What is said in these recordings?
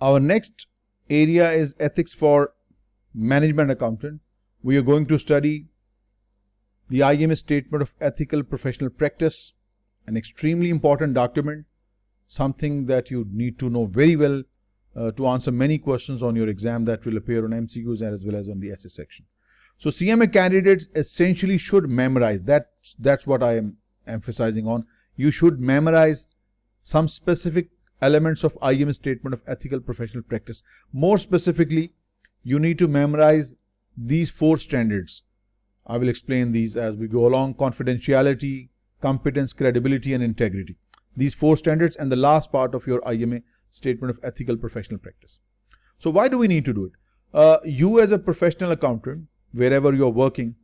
Our next area is ethics for management accountant. We are going to study the IMA Statement of Ethical Professional Practice, an extremely important document, something that you need to know very well to answer many questions on your exam that will appear on MCQs as well as on the essay section. So CMA candidates essentially should memorize, that's what I am emphasizing on. You should memorize some specific elements of IMA Statement of Ethical Professional Practice. More specifically, you need to memorize these 4 standards. I will explain these as we go along: confidentiality, competence, credibility, and integrity. These 4 standards and the last part of your IMA Statement of Ethical Professional Practice. So why do we need to do it? You as a professional accountant, wherever you're working,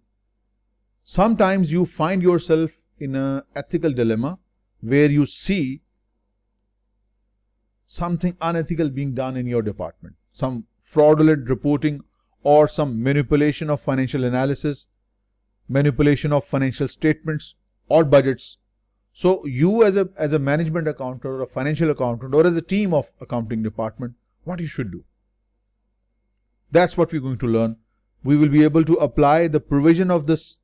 sometimes you find yourself in an ethical dilemma where you see something unethical being done in your department, some fraudulent reporting or some manipulation of financial analysis, manipulation of financial statements or budgets. So you as a management accountant or a financial accountant or as a team of accounting department, what you should do? That's what we're going to learn. We will be able to apply the provision of this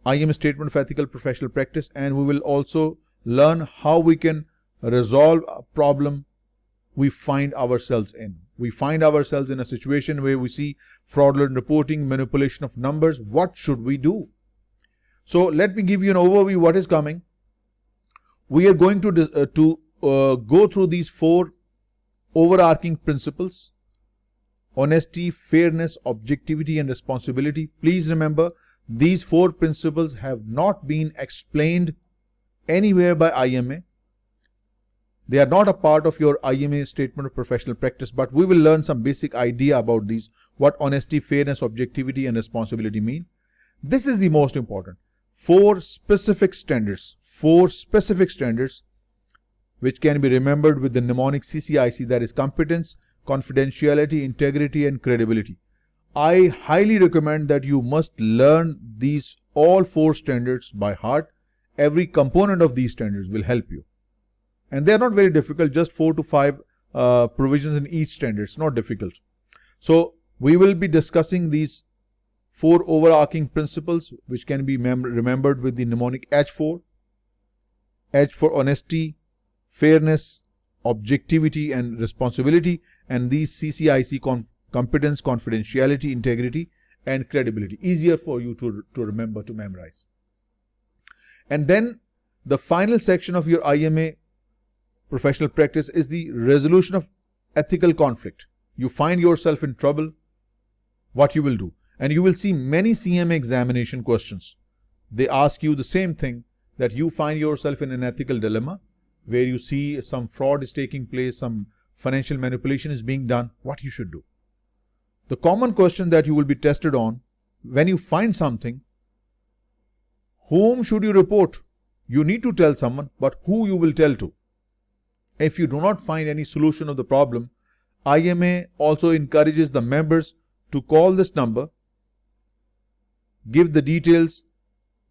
IMA Statement of Ethical Professional Practice, and we will also learn how we can resolve a problem we find ourselves in. We find ourselves in a situation where we see fraudulent reporting, manipulation of numbers. What should we do? So let me give you an overview what is coming. We are going to go through these 4 overarching principles: honesty, fairness, objectivity, and responsibility. Please remember, these 4 principles have not been explained anywhere by IMA. They are not a part of your IMA Statement of Professional Practice, but we will learn some basic idea about these, what honesty, fairness, objectivity, and responsibility mean. This is the most important. 4 specific standards which can be remembered with the mnemonic CCIC, that is competence, confidentiality, integrity, and credibility. I highly recommend that you must learn these all 4 standards by heart. Every component of these standards will help you. And they are not very difficult, just 4 to 5 provisions in each standard. It's not difficult. So we will be discussing these 4 overarching principles which can be remembered with the mnemonic H4. H for honesty, fairness, objectivity, and responsibility, and these CCIC: competence, confidentiality, integrity, and credibility. Easier for you to remember, to memorize. And then the final section of your IMA Professional Practice is the resolution of ethical conflict. You find yourself in trouble, what you will do? And you will see many CMA examination questions. They ask you the same thing, that you find yourself in an ethical dilemma where you see some fraud is taking place, some financial manipulation is being done. What you should do? The common question that you will be tested on, when you find something, whom should you report? You need to tell someone, but who you will tell to? If you do not find any solution of the problem, IMA also encourages the members to call this number, give the details,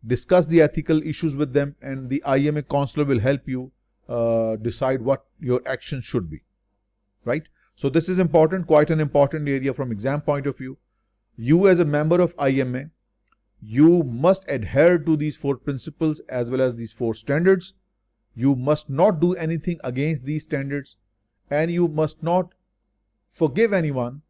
discuss the ethical issues with them, and the IMA counselor will help you decide what your action should be. Right? So this is important, quite an important area from exam point of view. You as a member of IMA, you must adhere to these 4 principles as well as these 4 standards. You must not do anything against these standards, and you must not forgive anyone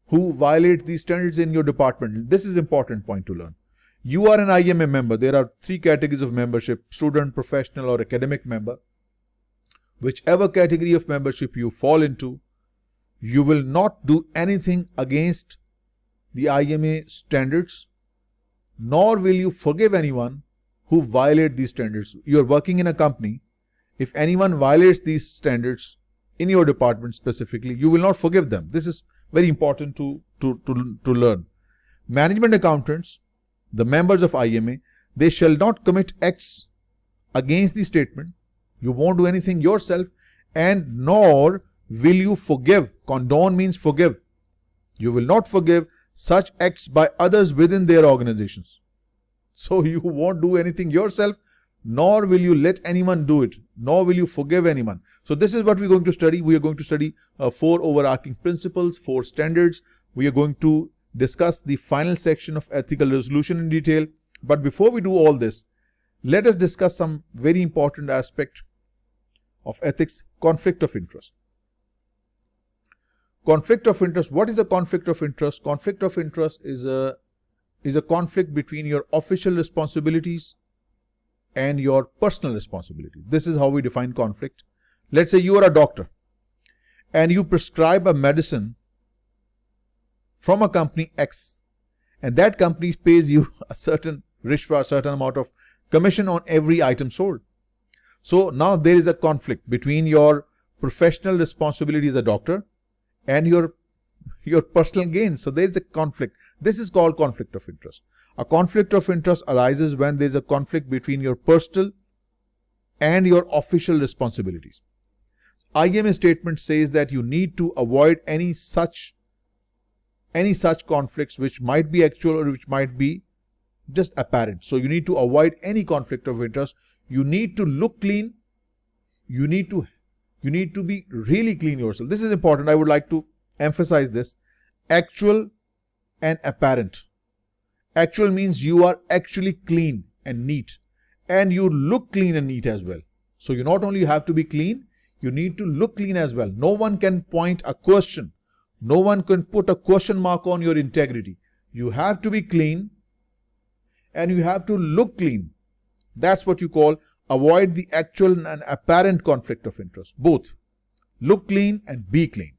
who violates these standards in your department. This is an important point to learn. You are an IMA member. There are 3 categories of membership: student, professional, or academic member. Whichever category of membership you fall into, you will not do anything against the IMA standards, nor will you forgive anyone who violate these standards. You are working in a company. If anyone violates these standards in your department specifically, you will not forgive them. This is very important to learn. Management accountants, the members of IMA, they shall not commit acts against the statement. You won't do anything yourself, and nor will you forgive. Condone means forgive. You will not forgive such acts by others within their organizations. So you won't do anything yourself, nor will you let anyone do it, nor will you forgive anyone. So this is what we're going to study. We are going to study 4 overarching principles, 4 standards. We are going to discuss the final section of ethical resolution in detail. But before we do all this, let us discuss some very important aspect of ethics: conflict of interest. Conflict of interest. What is a conflict of interest? Conflict of interest is a conflict between your official responsibilities and your personal responsibility. This is how we define conflict. Let's say you are a doctor and you prescribe a medicine from a company X, and that company pays you a certain rishwa, a certain amount of commission on every item sold. So now there is a conflict between your professional responsibility as a doctor and your personal gains. So there is a conflict. This is called conflict of interest. A conflict of interest arises when there is a conflict between your personal and your official responsibilities. IMA statement says that you need to avoid any such conflicts which might be actual or which might be just apparent. So you need to avoid any conflict of interest. You need to look clean. You need to be really clean yourself. This is important. I would like to emphasize this. Actual and apparent. Actual means you are actually clean and neat, and you look clean and neat as well. So you not only have to be clean, you need to look clean as well. No one can point a question. No one can put a question mark on your integrity. You have to be clean and you have to look clean. That's what you call avoid the actual and apparent conflict of interest. Both. Look clean and be clean.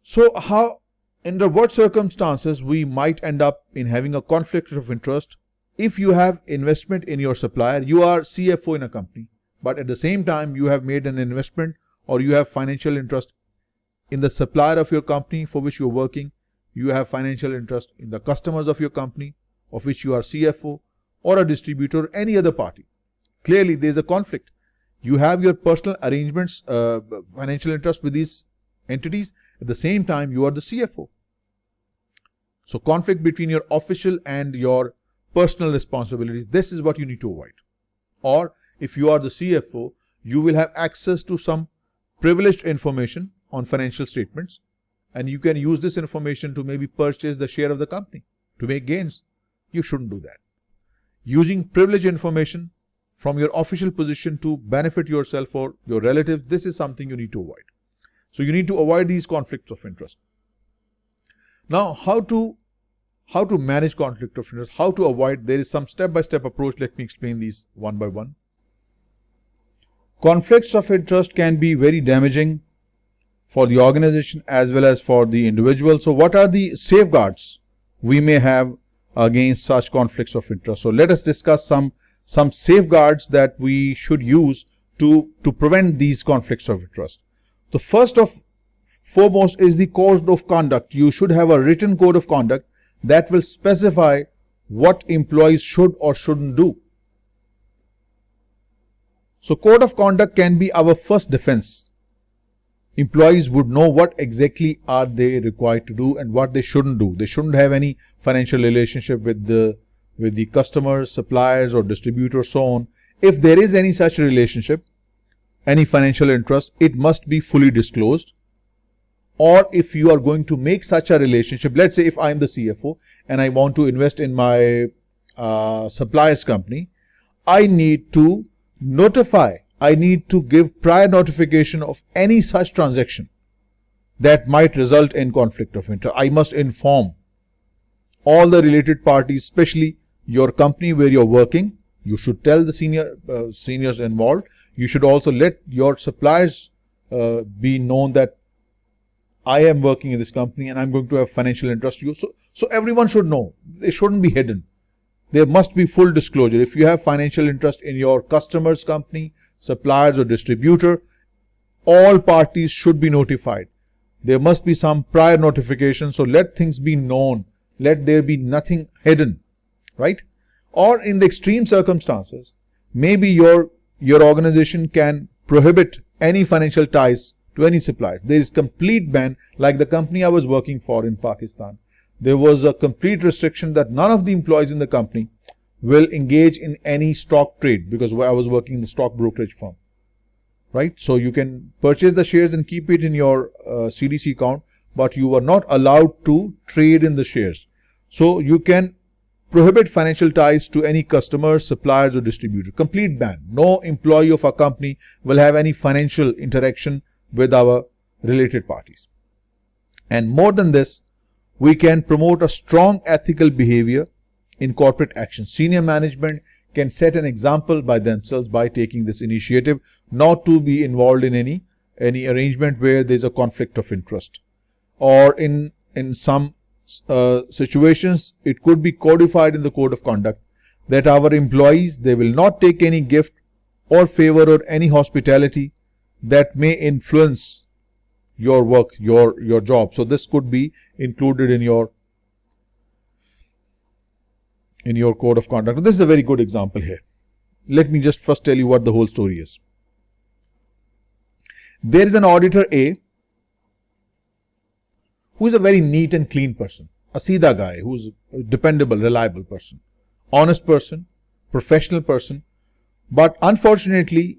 So how, under what circumstances we might end up in having a conflict of interest? If you have investment in your supplier, you are CFO in a company, but at the same time you have made an investment or you have financial interest in the supplier of your company for which you are working. You have financial interest in the customers of your company of which you are CFO, or a distributor, or any other party. Clearly there is a conflict. You have your personal arrangements, financial interest with these entities. At the same time you are the CFO. So conflict between your official and your personal responsibilities, this is what you need to avoid. Or if you are the CFO, you will have access to some privileged information on financial statements, and you can use this information to maybe purchase the share of the company to make gains. You shouldn't do that. Using privileged information from your official position to benefit yourself or your relatives, this is something you need to avoid. So you need to avoid these conflicts of interest. Now, how to manage conflict of interest, how to avoid? There is some step-by-step approach. Let me explain these one by one. Conflicts of interest can be very damaging for the organization as well as for the individual. So what are the safeguards we may have against such conflicts of interest? So let us discuss some safeguards that we should use to prevent these conflicts of interest. The first of foremost is the code of conduct. You should have a written code of conduct that will specify what employees should or shouldn't do. So code of conduct can be our first defense. Employees would know what exactly are they required to do and what they shouldn't do. They shouldn't have any financial relationship with the customers, suppliers or distributors, so on. If there is any such relationship, any financial interest, it must be fully disclosed. Or if you are going to make such a relationship, let's say if I am the CFO and I want to invest in my supplier's company, I need to notify, I need to give prior notification of any such transaction that might result in conflict of interest. I must inform all the related parties, especially your company where you're working. You should tell the seniors involved. You should also let your suppliers be known that I am working in this company and I'm going to have financial interest to you. So everyone should know. It shouldn't be hidden. There must be full disclosure. If you have financial interest in your customer's company, suppliers or distributor, all parties should be notified. There must be some prior notification. So let things be known. Let there be nothing hidden, right? Or in the extreme circumstances, maybe your organization can prohibit any financial ties to any supplier. There is complete ban, like the company I was working for in Pakistan. There was a complete restriction that none of the employees in the company will engage in any stock trade, because I was working in the stock brokerage firm, right? So you can purchase the shares and keep it in your CDC account, but you are not allowed to trade in the shares. So you can prohibit financial ties to any customers, suppliers or distributors. Complete ban. No employee of a company will have any financial interaction with our related parties. And more than this, we can promote a strong ethical behavior in corporate action. Senior management can set an example by themselves by taking this initiative not to be involved in any arrangement where there's a conflict of interest. Or in some situations, it could be codified in the code of conduct that our employees, they will not take any gift or favor or any hospitality that may influence your work, your job. So this could be included in your code of conduct. This is a very good example here. Let me just first tell you what the whole story is. There is an auditor A who is a very neat and clean person, a Sida guy who's a dependable, reliable person, honest person, professional person, but unfortunately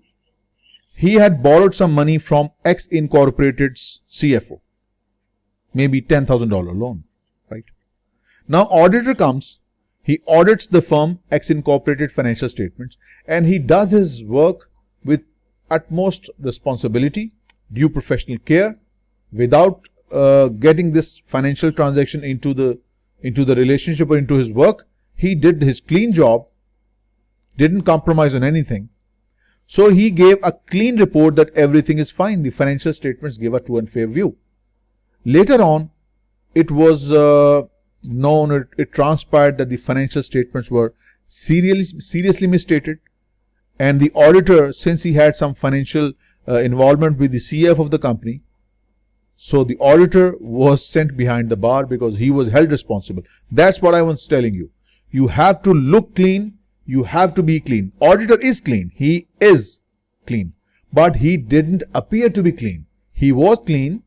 he had borrowed some money from X Incorporated's CFO, maybe $10,000 loan, right? Now auditor comes, he audits the firm X Incorporated financial statements, and he does his work with utmost responsibility, due professional care, without getting this financial transaction into the relationship or into his work. He did his clean job, didn't compromise on anything. So he gave a clean report that everything is fine. The financial statements gave a true and fair view. Later on, it was known, it transpired that the financial statements were seriously misstated, and the auditor, since he had some financial involvement with the CF of the company, so the auditor was sent behind the bar because he was held responsible. That's what I was telling you. You have to look clean. You have to be clean. Auditor is clean. He is clean. But he didn't appear to be clean. He was clean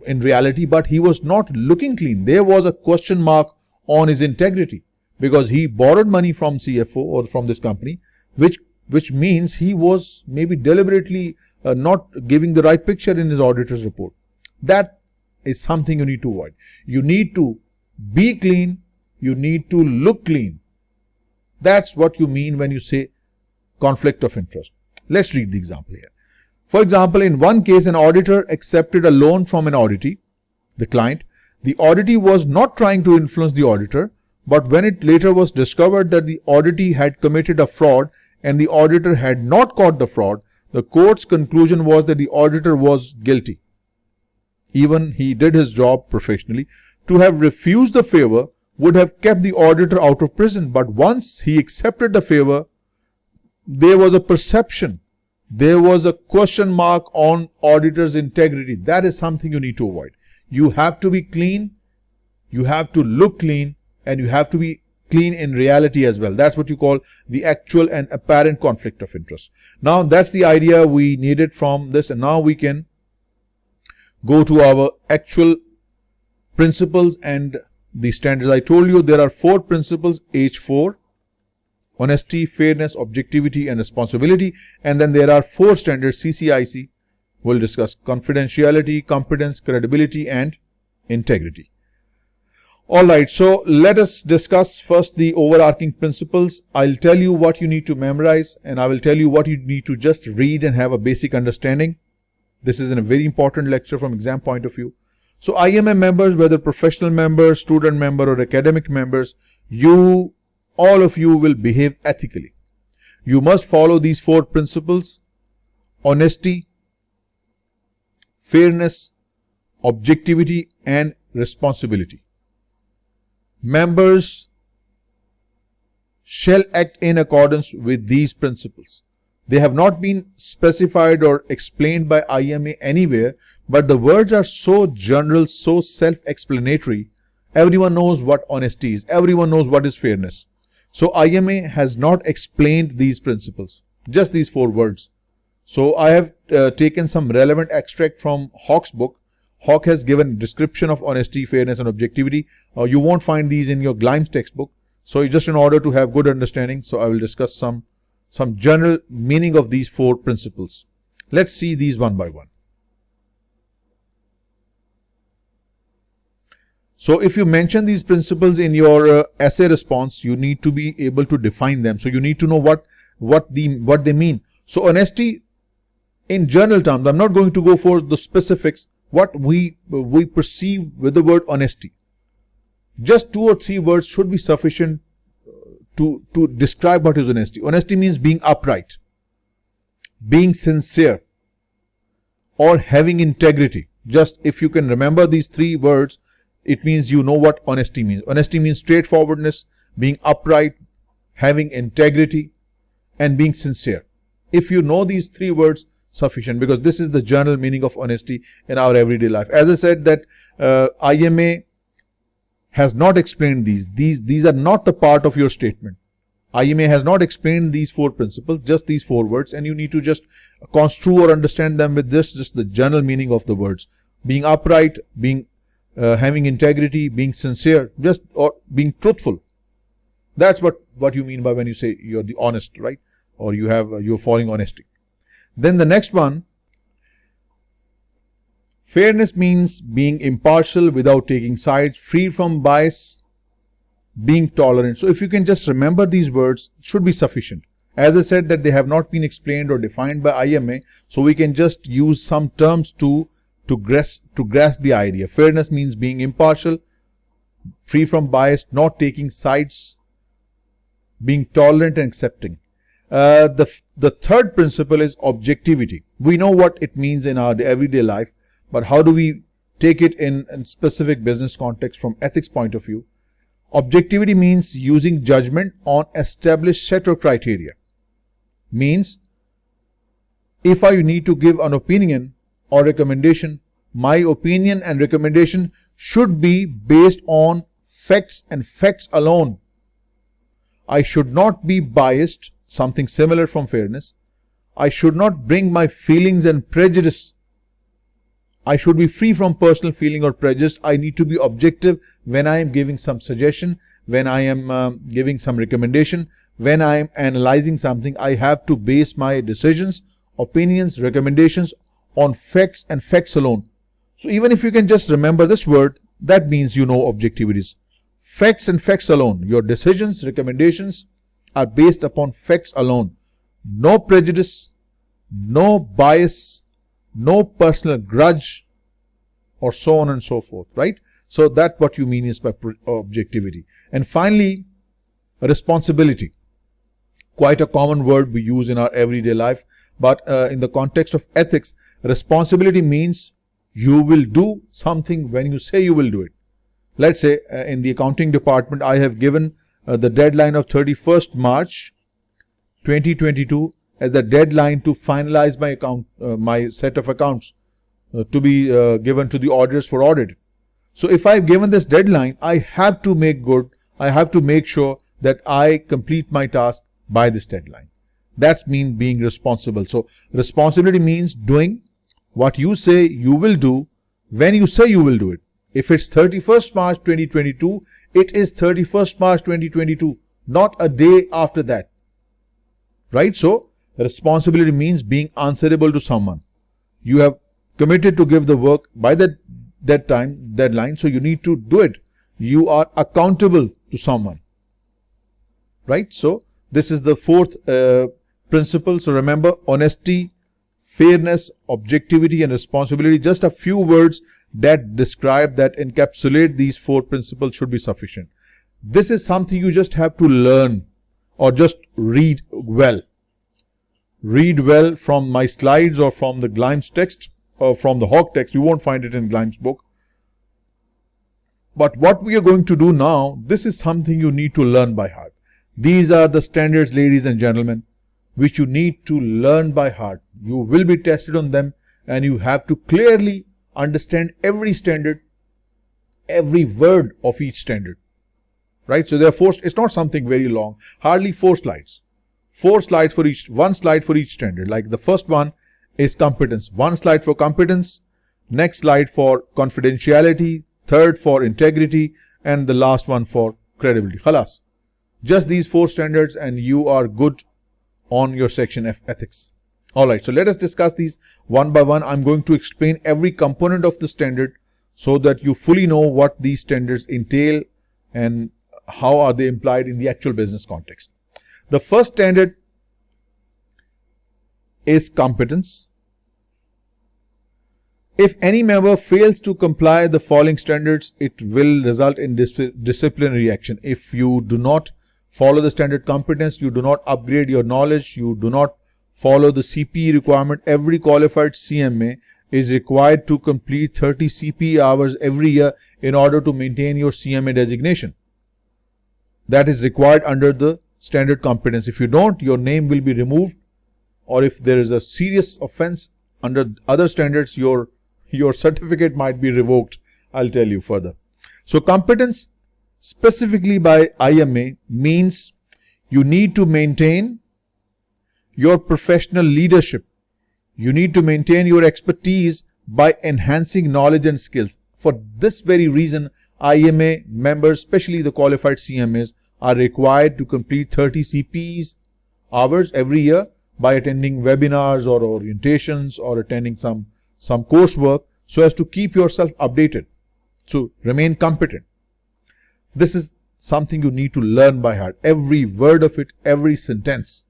in reality, but he was not looking clean. There was a question mark on his integrity because he borrowed money from CFO or from this company, which means he was maybe deliberately not giving the right picture in his auditor's report. That is something you need to avoid. You need to be clean. You need to look clean. That's what you mean when you say conflict of interest. Let's read the example here. For example, in one case, an auditor accepted a loan from an auditee, the client. The auditee was not trying to influence the auditor, but when it later was discovered that the auditee had committed a fraud and the auditor had not caught the fraud, the court's conclusion was that the auditor was guilty. Even he did his job professionally. To have refused the favor would have kept the auditor out of prison, but once he accepted the favor, there was a perception, there was a question mark on auditor's integrity. That is something you need to avoid. You have to be clean, you have to look clean, and you have to be clean in reality as well. That's what you call the actual and apparent conflict of interest. Now that's the idea we needed from this, and now we can go to our actual principles and the standards. I told you there are 4 principles, H4: honesty, fairness, objectivity and responsibility, and then there are 4 standards, CCIC. We'll discuss confidentiality, competence, credibility and integrity. Alright, so let us discuss first the overarching principles. I'll tell you what you need to memorize, and I will tell you what you need to just read and have a basic understanding. This is a very important lecture from exam point of view. So IMA members, whether professional members, student member or academic members, all of you will behave ethically. You must follow these 4 principles: honesty, fairness, objectivity and responsibility. Members shall act in accordance with these principles. They have not been specified or explained by IMA anywhere, but the words are so general, so self-explanatory. Everyone knows what honesty is. Everyone knows what is fairness. So IMA has not explained these principles, just these 4 words. So I have taken some relevant extract from Hawke's book. Hawke has given description of honesty, fairness and objectivity. You won't find these in your Glimes textbook. So just in order to have good understanding, so I will discuss some general meaning of these 4 principles. Let's see these one by one. So if you mention these principles in your essay response, you need to be able to define them. So you need to know what they mean. So honesty in general terms, I'm not going to go for the specifics, what we perceive with the word honesty. Just 2 or 3 words should be sufficient to describe what is honesty. Honesty means being upright, being sincere, or having integrity. Just if you can remember these 3 words, it means you know what honesty means. Honesty means straightforwardness, being upright, having integrity, and being sincere. If you know these 3 words, sufficient, because this is the general meaning of honesty in our everyday life. As I said that IMA has not explained these. These are not the part of your statement. IMA has not explained these 4 principles, just these 4 words, and you need to just construe or understand them with this, just the general meaning of the words. Being upright, being having integrity, being sincere, just or being truthful. That's what you mean by when you say you're the honest, right? Or you're following honesty. Then the next one, fairness means being impartial without taking sides, free from bias, being tolerant. So if you can just remember these words, it should be sufficient. As I said that they have not been explained or defined by IMA, so we can just use some terms to grasp the idea. Fairness means being impartial, free from bias, not taking sides, being tolerant and accepting. The third principle is objectivity. We know what it means in our everyday life, but how do we take it in specific business context from ethics point of view? Objectivity means using judgment on established set of criteria. Means if I need to give an opinion or recommendation, my opinion and recommendation should be based on facts and facts alone. I should not be biased, something similar from fairness. I should not bring my feelings and prejudice. I should be free from personal feeling or prejudice. I need to be objective when I am giving some suggestion, when I am giving some recommendation, when I am analyzing something. I have to base my decisions, opinions, recommendations on facts and facts alone. So even if you can just remember this word, that means you know objectivity is facts and facts alone. Your decisions, recommendations are based upon facts alone. No prejudice, no bias, no personal grudge, or so on and so forth, right? So that's what you mean is by objectivity. And finally, responsibility. Quite a common word we use in our everyday life, but in the context of ethics, responsibility means you will do something when you say you will do it. Let's say in the accounting department, I have given the deadline of 31st March 2022 as the deadline to finalize my account, my set of accounts to be given to the auditors for audit. So if I've given this deadline, I have to make good, I have to make sure that I complete my task by this deadline. That's mean being responsible. So responsibility means doing what you say you will do when you say you will do it. If it's 31st March 2022, it is 31st March 2022, not a day after that. Right? So responsibility means being answerable to someone. You have committed to give the work by that deadline, so you need to do it. You are accountable to someone. Right? So this is the fourth principle. So remember, honesty, fairness, objectivity, and responsibility. Just a few words that describe, that encapsulate these four principles should be sufficient. This is something you just have to learn or just read well. Read well from my slides or from the Glimes text or from the Hawk text. You won't find it in Glimes' book. But what we are going to do now, this is something you need to learn by heart. These are the standards, ladies and gentlemen, which you need to learn by heart. You will be tested on them and you have to clearly understand every standard, every word of each standard. Right? So therefore, it's not something very long, hardly 4 slides. 4 slides for each, 1 slide for each standard. Like the first one is competence. 1 slide for competence, next slide for confidentiality, third for integrity, and the last one for credibility. Khalas. Just these 4 standards and you are good on your section F ethics. Alright, so let us discuss these one by one. I'm going to explain every component of the standard so that you fully know what these standards entail and how are they implied in the actual business context. The first standard is competence. If any member fails to comply the following standards, it will result in disciplinary action. If you do not follow the standard competence, you do not upgrade your knowledge, you do not follow the CPE requirement, every qualified CMA is required to complete 30 CPE hours every year in order to maintain your CMA designation. That is required under the standard competence. If you don't, your name will be removed, or if there is a serious offense under other standards, your certificate might be revoked. I'll tell you further. So competence specifically by IMA means you need to maintain your professional leadership. You need to maintain your expertise by enhancing knowledge and skills. For this very reason, IMA members, especially the qualified CMAs, are required to complete 30 CPEs hours every year by attending webinars or orientations or attending some coursework so as to keep yourself updated, to remain competent. This is something you need to learn by heart, every word of it, every sentence.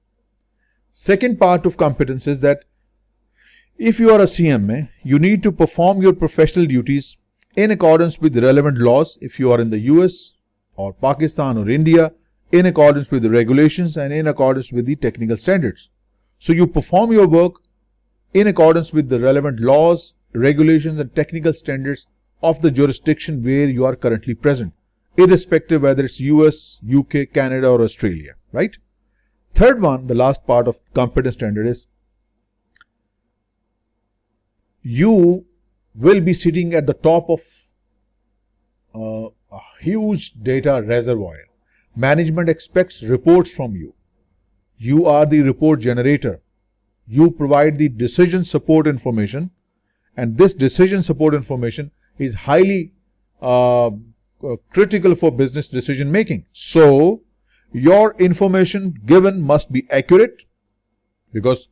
Second part of competence is that if you are a CMA, you need to perform your professional duties in accordance with the relevant laws. If you are in the US or Pakistan or India, in accordance with the regulations and in accordance with the technical standards. So you perform your work in accordance with the relevant laws, regulations and technical standards of the jurisdiction where you are currently present, irrespective whether it's US, UK, Canada or Australia, right? Third one, the last part of competence standard is you will be sitting at the top of a huge data reservoir. Management expects reports from you. You are the report generator. You provide the decision support information, and this decision support information is highly critical for business decision making. So your information given must be accurate, because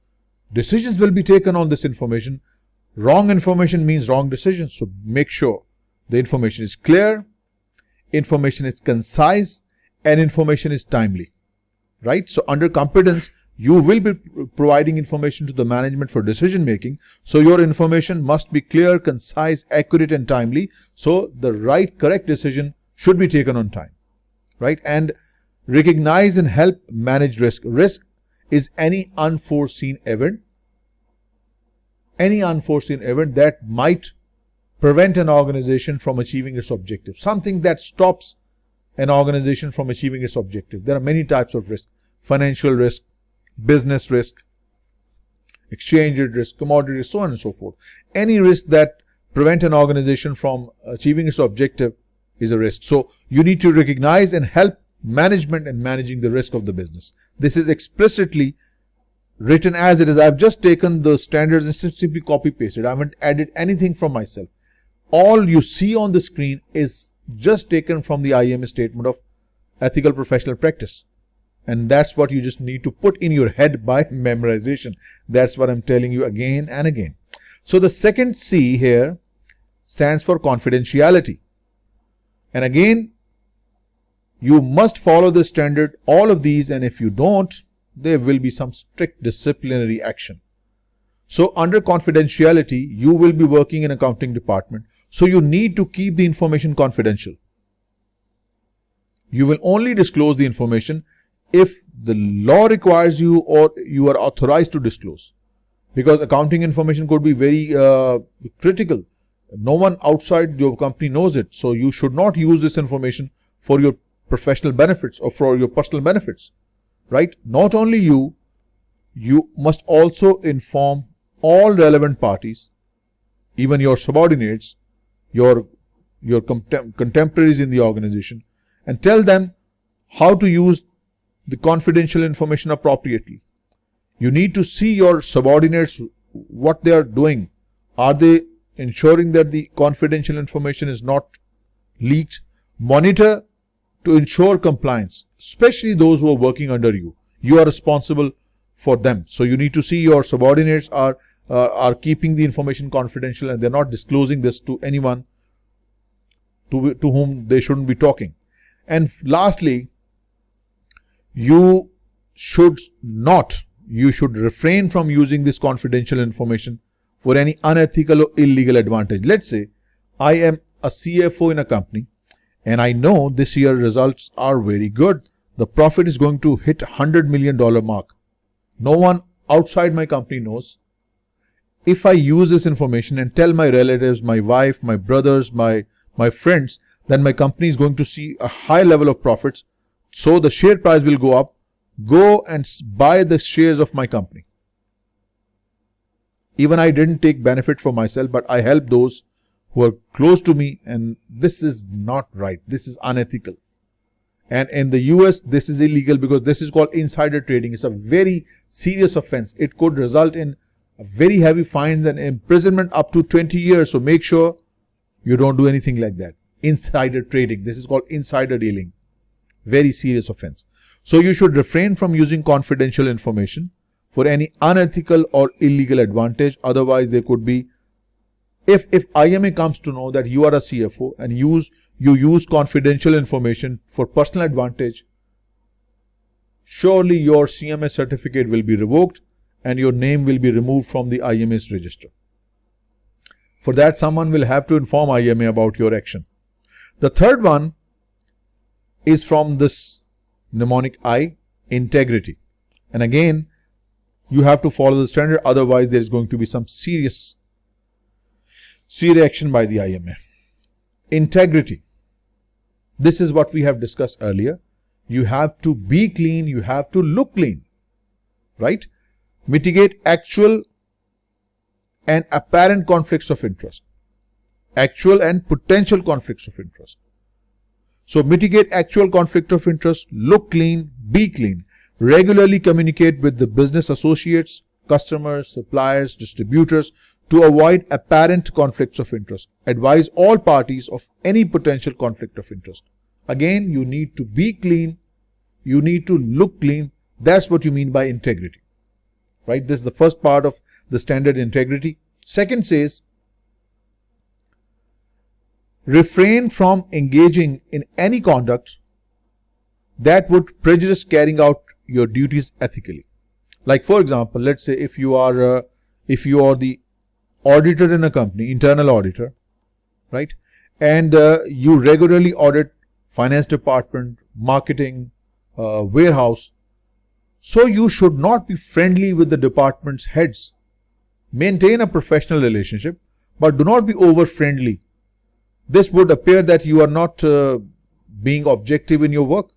decisions will be taken on this information. Wrong information means wrong decisions. So make sure the information is clear, information is concise, and information is timely, right? So under competence, you will be providing information to the management for decision making. So your information must be clear, concise, accurate, and timely. So the right, correct decision should be taken on time, right? And recognize and help manage risk. Risk is any unforeseen event that might prevent an organization from achieving its objective, something that stops an organization from achieving its objective. There are many types of risk: financial risk, business risk, exchange rate risk, commodity risk, so on and so forth. Any risk that prevent an organization from achieving its objective is a risk. So you need to recognize and help management in managing the risk of the business. This is explicitly written as it is. I've just taken the standards and simply copy pasted. I haven't added anything from myself. All you see on the screen is just taken from the IMA statement of ethical professional practice. And that's what you just need to put in your head by memorization. That's what I'm telling you again and again. So the second C here stands for confidentiality. And again, you must follow the standard, all of these, and if you don't, there will be some strict disciplinary action. So under confidentiality, you will be working in accounting department. So you need to keep the information confidential. You will only disclose the information if the law requires you or you are authorized to disclose. Because accounting information could be very critical. No one outside your company knows it. So you should not use this information for your professional benefits or for your personal benefits, right? Not only you must also inform all relevant parties, even your subordinates, your contemporaries in the organization, and tell them how to use the confidential information appropriately. You need to see your subordinates, what they are doing. Are they ensuring that the confidential information is not leaked? Monitor to ensure compliance, especially those who are working under you. You are responsible for them. So you need to see your subordinates are keeping the information confidential and they're not disclosing this to anyone to whom they shouldn't be talking. And lastly, you should refrain from using this confidential information for any unethical or illegal advantage. Let's say I am a CFO in a company and I know this year results are very good. The profit is going to hit $100 million mark. No one outside my company knows. If I use this information and tell my relatives, my wife, my brothers, my friends, then my company is going to see a high level of profits. So the share price will go up. Go and buy the shares of my company. Even I didn't take benefit for myself, but I helped those who are close to me, and this is not right. This is unethical. And in the US, this is illegal because this is called insider trading. It's a very serious offense. It could result in very heavy fines and imprisonment up to 20 years. So make sure you don't do anything like that. Insider trading. This is called insider dealing. Very serious offense. So you should refrain from using confidential information for any unethical or illegal advantage. Otherwise, there could be, if IMA comes to know that you are a CFO and you use confidential information for personal advantage, surely your CMA certificate will be revoked and your name will be removed from the IMA's register. For that, someone will have to inform IMA about your action. The third one is from this mnemonic I, integrity. And again, you have to follow the standard, otherwise there is going to be some serious action by the IMA. Integrity. This is what we have discussed earlier. You have to be clean, you have to look clean, right? Mitigate actual and apparent conflicts of interest. Actual and potential conflicts of interest. So mitigate actual conflict of interest, look clean, be clean. Regularly communicate with the business associates, customers, suppliers, distributors to avoid apparent conflicts of interest. Advise all parties of any potential conflict of interest. Again, you need to be clean, you need to look clean. That's what you mean by integrity, right? This is the first part of the standard integrity. Second says, refrain from engaging in any conduct that would prejudice carrying out your duties ethically. Like for example, let's say if you are the auditor in a company, internal auditor, right? And you regularly audit finance department, marketing, warehouse. So you should not be friendly with the department's heads. Maintain a professional relationship, but do not be over friendly. This would appear that you are not being objective in your work.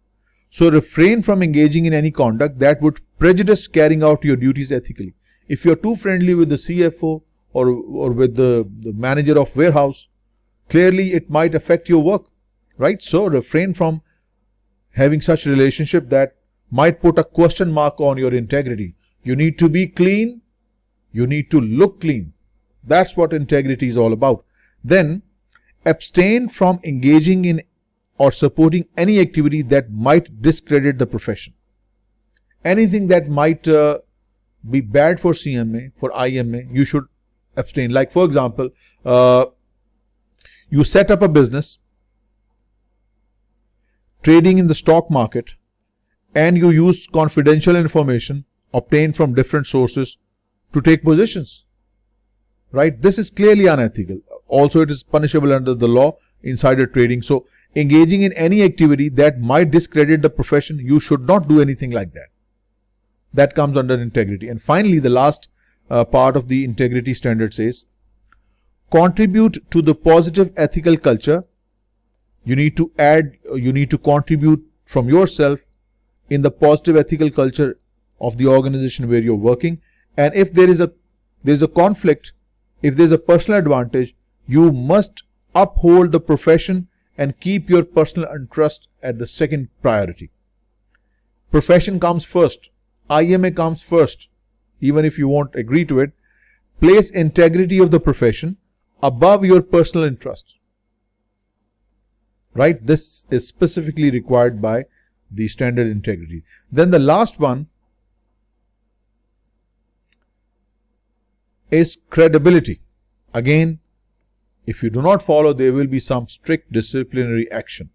So refrain from engaging in any conduct that would prejudice carrying out your duties ethically. If you're too friendly with the CFO or with the manager of warehouse, clearly it might affect your work, right? So refrain from having such relationship that might put a question mark on your integrity. You need to be clean. You need to look clean. That's what integrity is all about. Then abstain from engaging in or supporting any activity that might discredit the profession. Anything that might be bad for CMA, for IMA, you should abstain. Like for example, you set up a business trading in the stock market and you use confidential information obtained from different sources to take positions, right? This is clearly unethical. Also, it is punishable under the law, insider trading. So engaging in any activity that might discredit the profession, you should not do anything like that. That comes under integrity. And finally, the last part of the integrity standard says, contribute to the positive ethical culture. You need to contribute from yourself in the positive ethical culture of the organization where you're working. And if there is a conflict, if there is a personal advantage, you must uphold the profession and keep your personal interest at the second priority. Profession comes first. IMA comes first. Even if you won't agree to it, place integrity of the profession above your personal interest. right? This is specifically required by the standard integrity. Then the last one is credibility. Again, if you do not follow, there will be some strict disciplinary action.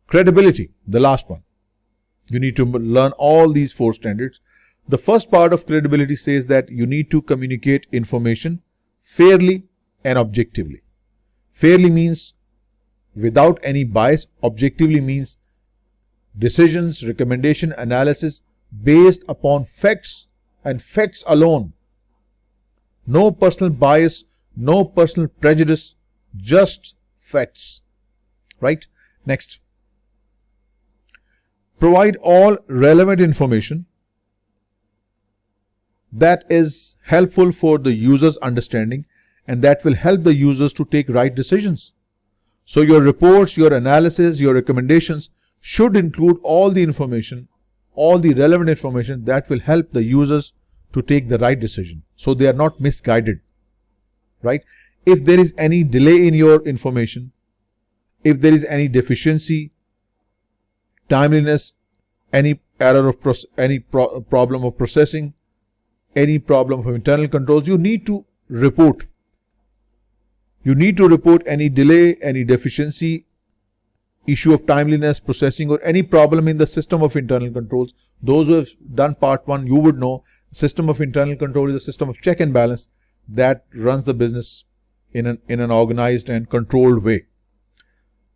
Credibility, the last one. You need to learn all these 4 standards. The first part of credibility says that you need to communicate information fairly and objectively. Fairly means without any bias. Objectively means decisions, recommendation, analysis based upon facts and facts alone. No personal bias, no personal prejudice, just facts. Right? Next. Provide all relevant information that is helpful for the user's understanding and that will help the users to take right decisions. So your reports, your analysis, your recommendations should include all the information, all the relevant information that will help the users to take the right decision, so they are not misguided, right? If there is any delay in your information, if there is any deficiency, timeliness, any error of problem of processing, any problem of internal controls, you need to report. You need to report any delay, any deficiency, issue of timeliness, processing, or any problem in the system of internal controls. Those who have done part 1, you would know system of internal control is a system of check and balance that runs the business in an organized and controlled way,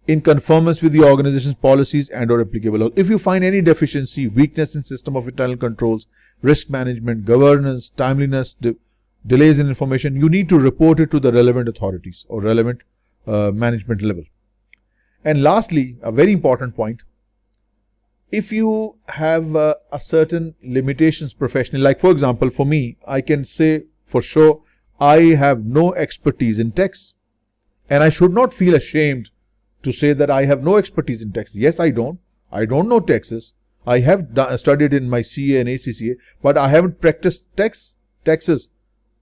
in conformance with the organization's policies and or applicable laws. If you find any deficiency, weakness in system of internal controls, risk management, governance, timeliness, delays in information, you need to report it to the relevant authorities or relevant management level. And lastly, a very important point, if you have a certain limitations professionally, like for example, for me, I can say for sure, I have no expertise in tax, and I should not feel ashamed to say that I have no expertise in tax. Yes, I don't know taxes. I have studied in my CA and ACCA, but I haven't practiced taxes.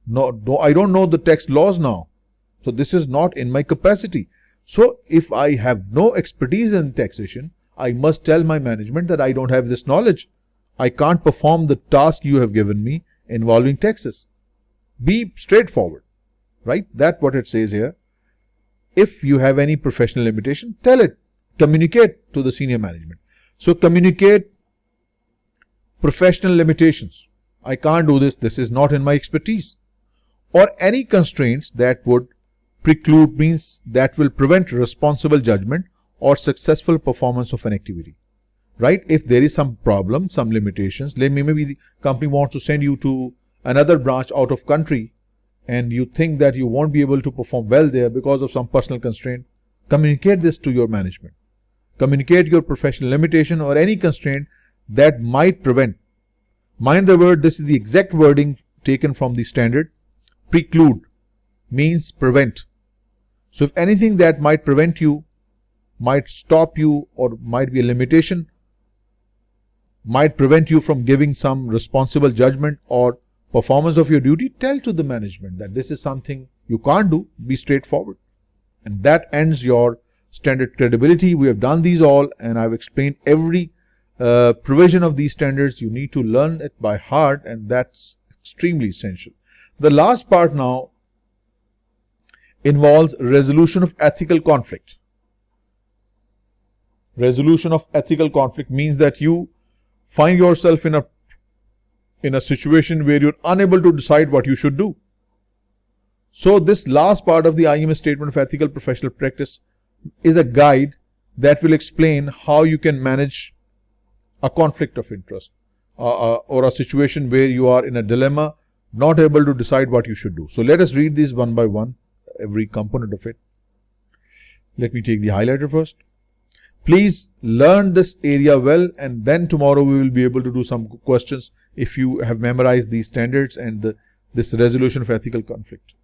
No, I don't know the tax laws now. So this is not in my capacity. So if I have no expertise in taxation, I must tell my management that I don't have this knowledge. I can't perform the task you have given me involving taxes. Be straightforward, right? That's what it says here. If you have any professional limitation, tell it. Communicate to the senior management. So communicate professional limitations. I can't do this. This is not in my expertise. Or any constraints that would preclude, means that will prevent responsible judgment or successful performance of an activity. Right? If there is some problem, some limitations, maybe the company wants to send you to another branch out of country, and you think that you won't be able to perform well there because of some personal constraint, communicate this to your management. Communicate your professional limitation or any constraint that might prevent. Mind the word, this is the exact wording taken from the standard. Preclude means prevent. So if anything that might prevent you, might stop you, or might be a limitation, might prevent you from giving some responsible judgment or performance of your duty, tell to the management that this is something you can't do. Be straightforward. And that ends your standard credibility. We have done these all, and I've explained every provision of these standards. You need to learn it by heart, and that's extremely essential. The last part now involves resolution of ethical conflict. Resolution of ethical conflict means that you find yourself in a situation where you're unable to decide what you should do. So this last part of the IMS Statement of Ethical Professional Practice is a guide that will explain how you can manage a conflict of interest or a situation where you are in a dilemma, not able to decide what you should do. So let us read these one by one, every component of it. Let me take the highlighter first. Please learn this area well, and then tomorrow we will be able to do some questions if you have memorized these standards and this resolution of ethical conflict.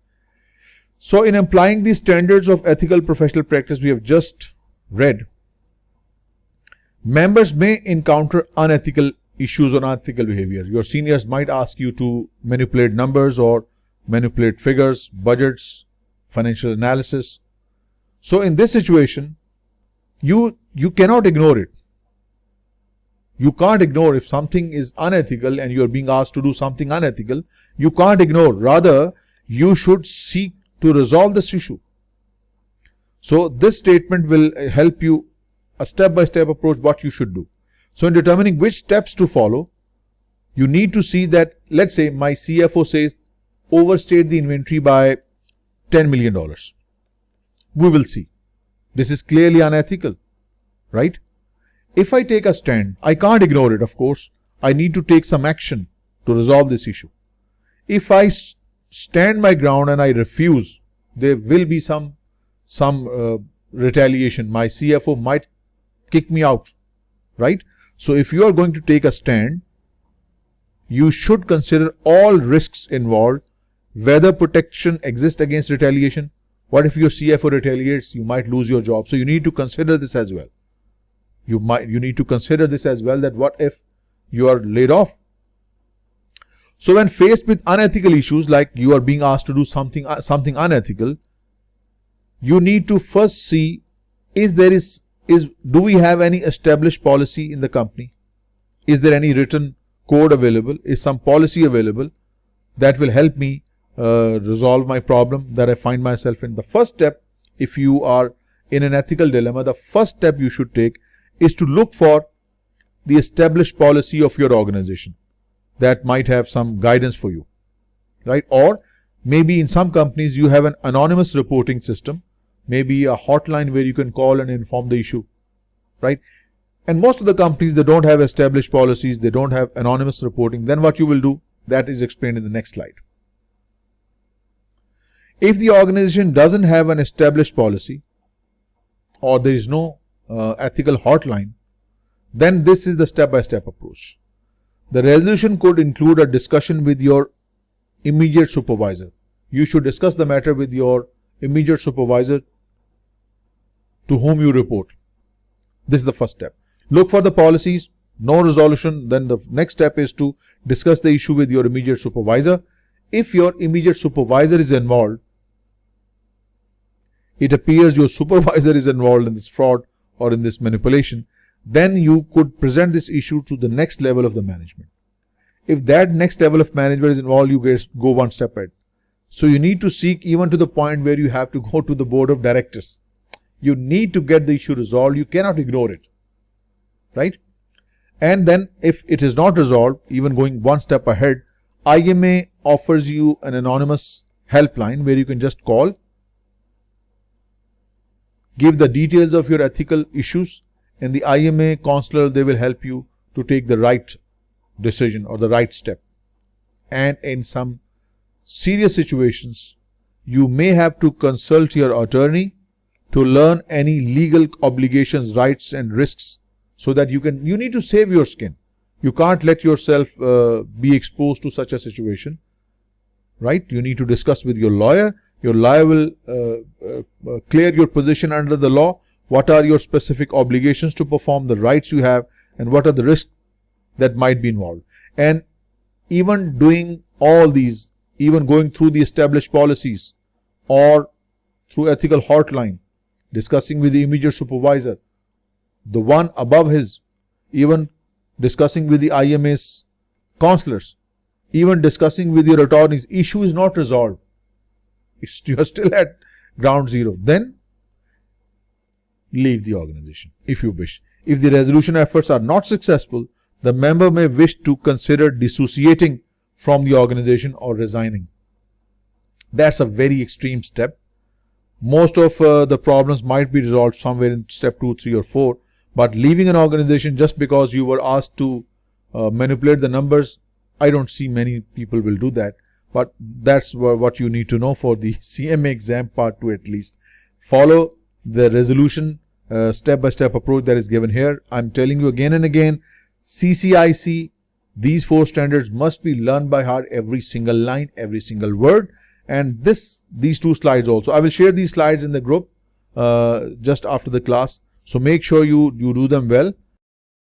So in applying these standards of ethical professional practice we have just read, members may encounter unethical issues or unethical behavior. Your seniors might ask you to manipulate numbers or manipulate figures, budgets, financial analysis. So in this situation, you cannot ignore it. You can't ignore if something is unethical and you're being asked to do something unethical. You can't ignore. Rather, you should seek to resolve this issue. So this statement will help you a step-by-step approach what you should do. So in determining which steps to follow, you need to see that, let's say my CFO says overstate the inventory by $10 million. We will see. This is clearly unethical, right? If I take a stand, I can't ignore it, of course. I need to take some action to resolve this issue. If I stand my ground and I refuse, there will be some retaliation. My CFO might kick me out, right? So if you are going to take a stand, you should consider all risks involved, whether protection exists against retaliation. What if your CFO retaliates? You might lose your job. So you need to consider this as well. You need to consider this as well, that what if you are laid off? So when faced with unethical issues, like you are being asked to do something unethical, you need to first see, do we have any established policy in the company? Is there any written code available? Is some policy available that will help me resolve my problem that I find myself in? The first step, if you are in an ethical dilemma, the first step you should take is to look for the established policy of your organization that might have some guidance for you, right? Or maybe in some companies you have an anonymous reporting system, maybe a hotline where you can call and inform the issue, right? And most of the companies, they don't have established policies, they don't have anonymous reporting. Then what you will do, that is explained in the next slide. If the organization doesn't have an established policy, or there is no ethical hotline, then this is the step-by-step approach. The resolution could include a discussion with your immediate supervisor. You should discuss the matter with your immediate supervisor to whom you report. This is the first step. Look for the policies. No resolution, then the next step is to discuss the issue with your immediate supervisor. If your immediate supervisor is involved, it appears your supervisor is involved in this fraud or in this manipulation, then you could present this issue to the next level of the management. If that next level of management is involved, you go one step ahead. So you need to seek even to the point where you have to go to the board of directors. You need to get the issue resolved. You cannot ignore it, right? And then if it is not resolved, even going one step ahead, IMA offers you an anonymous helpline where you can just call, give the details of your ethical issues, and the IMA counselor, they will help you to take the right decision or the right step. And in some serious situations, you may have to consult your attorney to learn any legal obligations, rights and risks, so that you need to save your skin. You can't let yourself be exposed to such a situation, right? You need to discuss with your lawyer. Your lawyer will clear your position under the law. What are your specific obligations to perform, the rights you have, and what are the risks that might be involved. And even doing all these, even going through the established policies or through ethical hotline, discussing with the immediate supervisor, the one above his, even discussing with the IMA's counselors, even discussing with your attorneys, issue is not resolved. You are still at ground zero. Then leave the organization if you wish. If the resolution efforts are not successful, the member may wish to consider dissociating from the organization or resigning. That's a very extreme step. Most of the problems might be resolved somewhere in step 2, 3 or 4. But leaving an organization just because you were asked to manipulate the numbers, I don't see many people will do that. But that's what you need to know for the CMA exam part 2 at least. Follow the resolution step-by-step approach that is given here. I'm telling you again and again, CCIC, these 4 standards must be learned by heart, every single line, every single word. And these 2 slides also. I will share these slides in the group just after the class. So make sure you do them well.